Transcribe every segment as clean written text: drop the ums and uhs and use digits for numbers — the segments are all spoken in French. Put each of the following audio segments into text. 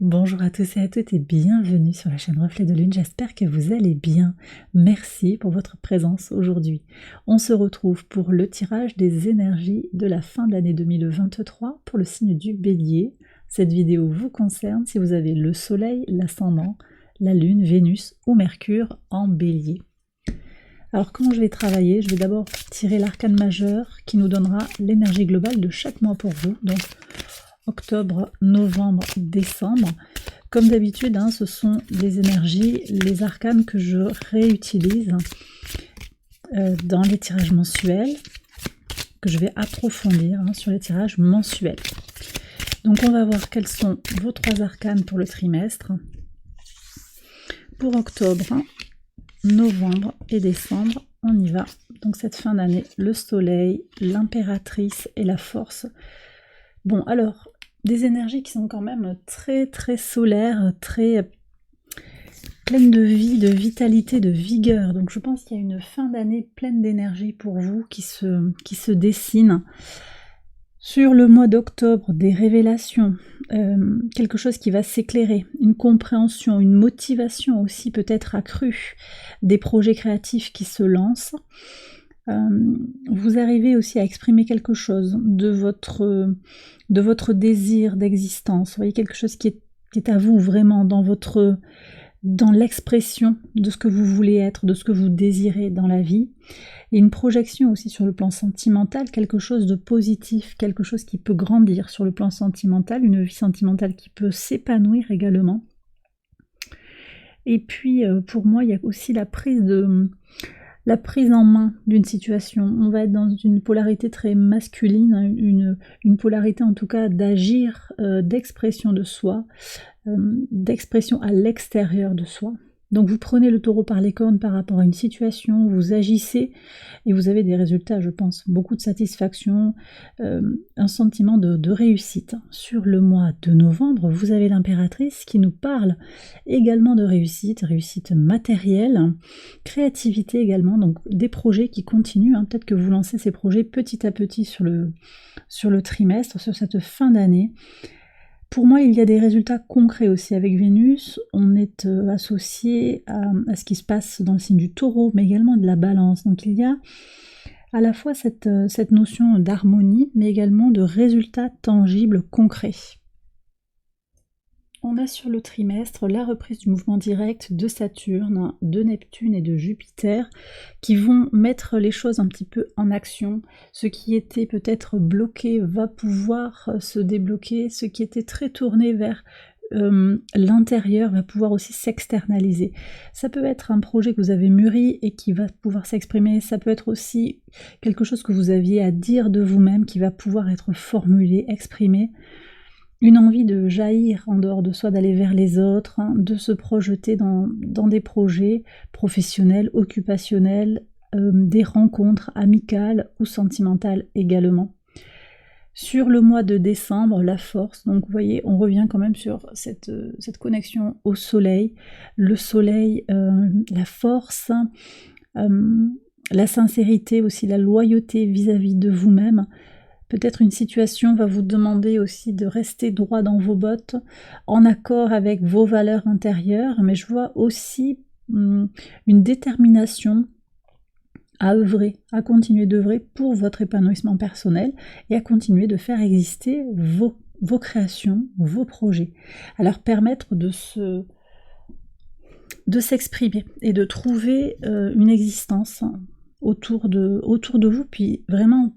Bonjour à tous et à toutes et bienvenue sur la chaîne Reflet de Lune, j'espère que vous allez bien. Merci pour votre présence aujourd'hui. On se retrouve pour le tirage des énergies de la fin d'année 2023 pour le signe du Bélier. Cette vidéo vous concerne si vous avez le Soleil, l'Ascendant, la Lune, Vénus ou Mercure en Bélier. Alors comment je vais travailler? Je vais d'abord tirer l'arcane majeur qui nous donnera l'énergie globale de chaque mois pour vous. Donc octobre, novembre, décembre. Comme d'habitude, ce sont les énergies, les arcanes que je réutilise dans les tirages mensuels, que je vais approfondir sur les tirages mensuels. Donc on va voir quels sont vos 3 arcanes pour le trimestre. Pour octobre, novembre et décembre, on y va. Donc cette fin d'année, le soleil, l'impératrice et la force. Bon, alors, des énergies qui sont quand même très très solaires, très pleines de vie, de vitalité, de vigueur. Donc je pense qu'il y a une fin d'année pleine d'énergie pour vous qui se dessine. Sur le mois d'octobre, des révélations, quelque chose qui va s'éclairer, une compréhension, une motivation aussi peut-être accrue, des projets créatifs qui se lancent. Vous arrivez aussi à exprimer quelque chose de votre désir d'existence. Vous voyez, quelque chose qui est à vous vraiment dans l'expression de ce que vous voulez être, de ce que vous désirez dans la vie. Et une projection aussi sur le plan sentimental, quelque chose de positif, quelque chose qui peut grandir sur le plan sentimental, une vie sentimentale qui peut s'épanouir également. Et puis pour moi, il y a aussi la prise en main d'une situation. On va être dans une polarité très masculine, une polarité en tout cas d'agir, d'expression de soi, d'expression à l'extérieur de soi. Donc vous prenez le taureau par les cornes par rapport à une situation, vous agissez et vous avez des résultats, je pense, beaucoup de satisfaction, un sentiment de réussite. Sur le mois de novembre, vous avez l'impératrice qui nous parle également de réussite matérielle, créativité également, donc des projets qui continuent. Peut-être que vous lancez ces projets petit à petit sur le trimestre, sur cette fin d'année. Pour moi, il y a des résultats concrets aussi avec Vénus. On est associé à ce qui se passe dans le signe du taureau, mais également de la balance. Donc il y a à la fois cette notion d'harmonie, mais également de résultats tangibles, concrets. On a sur le trimestre la reprise du mouvement direct de Saturne, de Neptune et de Jupiter qui vont mettre les choses un petit peu en action. Ce qui était peut-être bloqué va pouvoir se débloquer, ce qui était très tourné vers l'intérieur va pouvoir aussi s'externaliser. Ça peut être un projet que vous avez mûri et qui va pouvoir s'exprimer, ça peut être aussi quelque chose que vous aviez à dire de vous-même qui va pouvoir être formulé, exprimé. Une envie de jaillir en dehors de soi, d'aller vers les autres, de se projeter dans des projets professionnels, occupationnels, des rencontres amicales ou sentimentales également. Sur le mois de décembre, la force, donc vous voyez, on revient quand même sur cette connexion au soleil. Le soleil, la force, la sincérité aussi, la loyauté vis-à-vis de vous-même. Peut-être une situation va vous demander aussi de rester droit dans vos bottes, en accord avec vos valeurs intérieures, mais je vois aussi une détermination à œuvrer, à continuer d'œuvrer pour votre épanouissement personnel et à continuer de faire exister vos créations, vos projets, à leur permettre de s'exprimer et de trouver une existence autour de vous, puis vraiment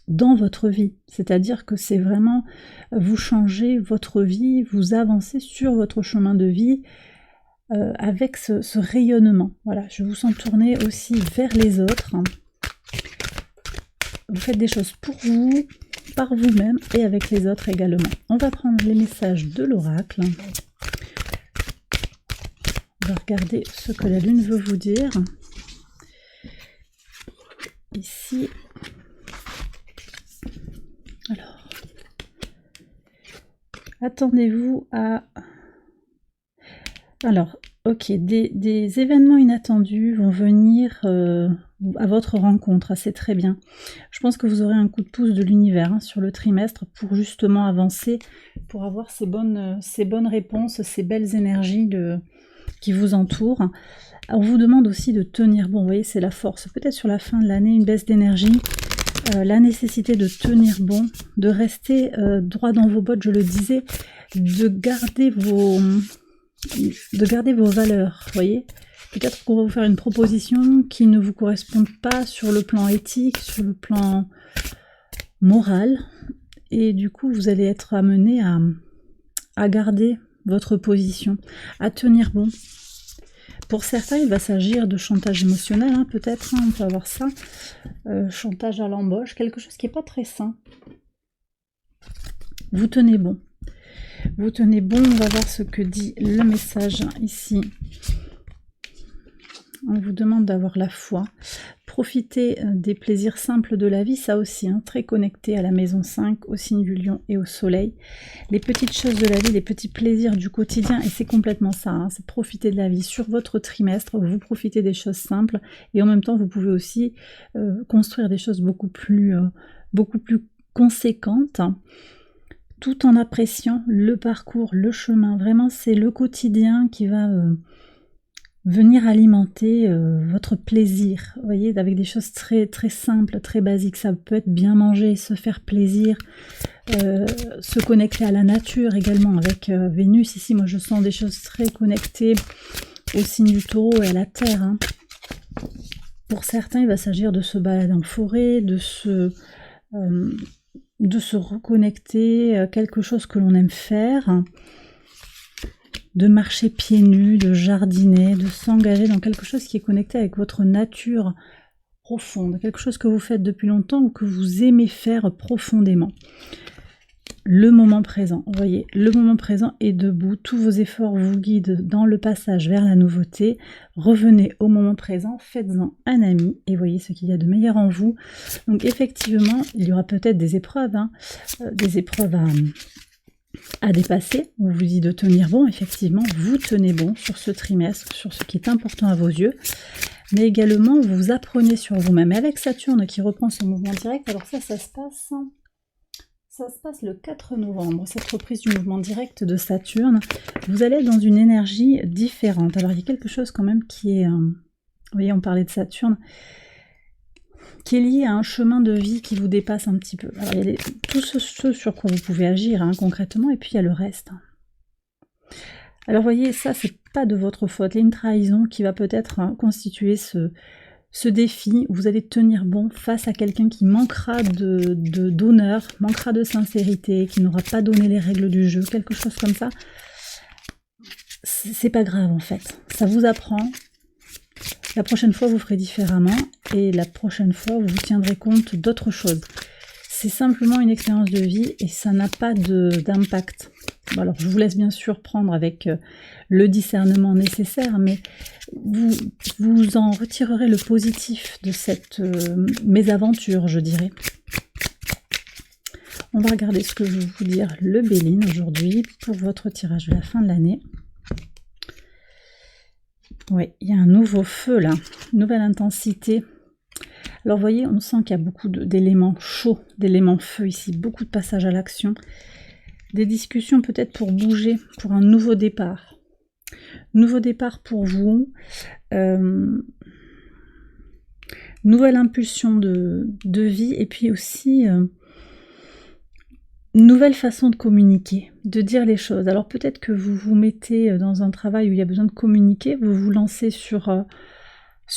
dans votre vie, c'est-à-dire que c'est vraiment vous changez votre vie, vous avancez sur votre chemin de vie avec ce rayonnement. Voilà, je vous sens tourner aussi vers les autres. Vous faites des choses pour vous, par vous-même et avec les autres également. On va prendre les messages de l'oracle. On va regarder ce que la Lune veut vous dire. Ici. Alors, attendez-vous à... Alors, Ok, des événements inattendus vont venir à votre rencontre, c'est très bien. Je pense que vous aurez un coup de pouce de l'univers sur le trimestre pour justement avancer, pour avoir ces bonnes réponses, ces belles énergies qui vous entourent. On vous demande aussi de tenir bon, vous voyez, c'est la force. Peut-être sur la fin de l'année, une baisse d'énergie, la nécessité de tenir bon, de rester droit dans vos bottes, je le disais, de garder vos valeurs, vous voyez. Peut-être qu'on va vous faire une proposition qui ne vous correspond pas sur le plan éthique, sur le plan moral, et du coup vous allez être amené à garder votre position, à tenir bon. Pour certains, il va s'agir de chantage émotionnel, peut-être, on peut avoir ça, chantage à l'embauche, quelque chose qui n'est pas très sain. Vous tenez bon. Vous tenez bon, on va voir ce que dit le message ici. On vous demande d'avoir la foi. Profitez des plaisirs simples de la vie, ça aussi, très connecté à la maison 5, au signe du lion et au soleil. Les petites choses de la vie, les petits plaisirs du quotidien, et c'est complètement ça, c'est profiter de la vie. Sur votre trimestre, vous profitez des choses simples, et en même temps, vous pouvez aussi construire des choses beaucoup plus conséquentes, tout en appréciant le parcours, le chemin. Vraiment, c'est le quotidien qui va venir alimenter votre plaisir, vous voyez, avec des choses très, très simples, très basiques. Ça peut être bien manger, se faire plaisir, se connecter à la nature également, avec Vénus. Ici, moi, je sens des choses très connectées au signe du taureau et à la terre. Pour certains, il va s'agir de se balader en forêt, de se reconnecter à quelque chose que l'on aime faire, de marcher pieds nus, de jardiner, de s'engager dans quelque chose qui est connecté avec votre nature profonde, quelque chose que vous faites depuis longtemps ou que vous aimez faire profondément. Le moment présent, vous voyez, le moment présent est debout, tous vos efforts vous guident dans le passage vers la nouveauté. Revenez au moment présent, faites-en un ami et voyez ce qu'il y a de meilleur en vous. Donc effectivement, il y aura peut-être des épreuves, à dépasser. On vous dit de tenir bon, effectivement, vous tenez bon sur ce trimestre, sur ce qui est important à vos yeux, mais également vous apprenez sur vous-même. Et avec Saturne qui reprend son mouvement direct, alors ça se passe le 4 novembre, cette reprise du mouvement direct de Saturne. Vous allez être dans une énergie différente. Alors il y a quelque chose quand même qui est, vous voyez, on parlait de Saturne, qui est lié à un chemin de vie qui vous dépasse un petit peu. Alors il y a tout ce sur quoi vous pouvez agir concrètement, et puis il y a le reste. Alors vous voyez, ça c'est pas de votre faute. Il y a une trahison qui va peut-être constituer ce défi où vous allez tenir bon face à quelqu'un qui manquera d'honneur, manquera de sincérité, qui n'aura pas donné les règles du jeu, quelque chose comme ça. C'est pas grave en fait, ça vous apprend. La prochaine fois vous ferez différemment et la prochaine fois vous tiendrez compte d'autre chose. C'est simplement une expérience de vie et ça n'a pas d'impact. Alors je vous laisse bien sûr prendre avec le discernement nécessaire, mais vous en retirerez le positif de cette mésaventure, je dirais. On va regarder ce que je vais vous dire le Béline aujourd'hui pour votre tirage de la fin de l'année. Oui, il y a un nouveau feu là, une nouvelle intensité. Alors vous voyez, on sent qu'il y a beaucoup d'éléments chauds, d'éléments feu ici, beaucoup de passages à l'action. Des discussions peut-être pour bouger, pour un nouveau départ. Nouveau départ pour vous. Nouvelle impulsion de vie et puis aussi nouvelle façon de communiquer, de dire les choses. Alors peut-être que vous vous mettez dans un travail où il y a besoin de communiquer, vous vous lancez sur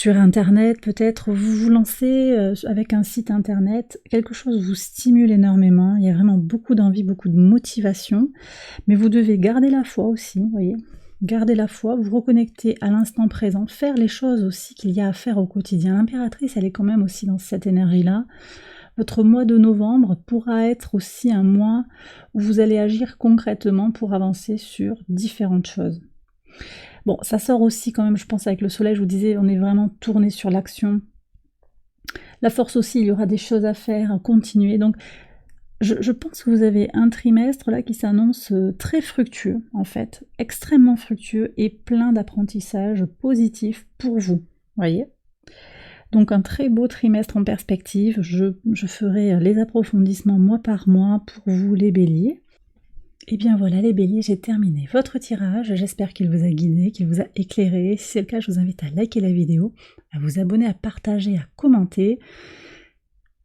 internet, peut-être vous vous lancez avec un site internet, quelque chose vous stimule énormément, il y a vraiment beaucoup d'envie, beaucoup de motivation, mais vous devez garder la foi aussi, vous voyez, garder la foi, vous reconnecter à l'instant présent, faire les choses aussi qu'il y a à faire au quotidien. L'impératrice, elle est quand même aussi dans cette énergie-là. Votre mois de novembre pourra être aussi un mois où vous allez agir concrètement pour avancer sur différentes choses. Bon, ça sort aussi quand même, je pense, avec le soleil, je vous disais, on est vraiment tourné sur l'action. La force aussi, il y aura des choses à faire, à continuer. Donc, Je pense que vous avez un trimestre là qui s'annonce très fructueux en fait, extrêmement fructueux et plein d'apprentissages positifs pour vous, voyez? Donc un très beau trimestre en perspective, je ferai les approfondissements mois par mois pour vous les béliers. Et bien voilà les béliers, j'ai terminé votre tirage, j'espère qu'il vous a guidé, qu'il vous a éclairé. Si c'est le cas, je vous invite à liker la vidéo, à vous abonner, à partager, à commenter.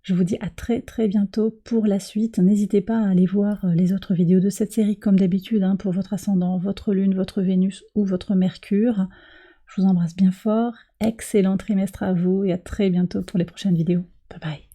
Je vous dis à très très bientôt pour la suite. N'hésitez pas à aller voir les autres vidéos de cette série comme d'habitude pour votre ascendant, votre lune, votre Vénus ou votre Mercure. Je vous embrasse bien fort, excellent trimestre à vous et à très bientôt pour les prochaines vidéos. Bye bye.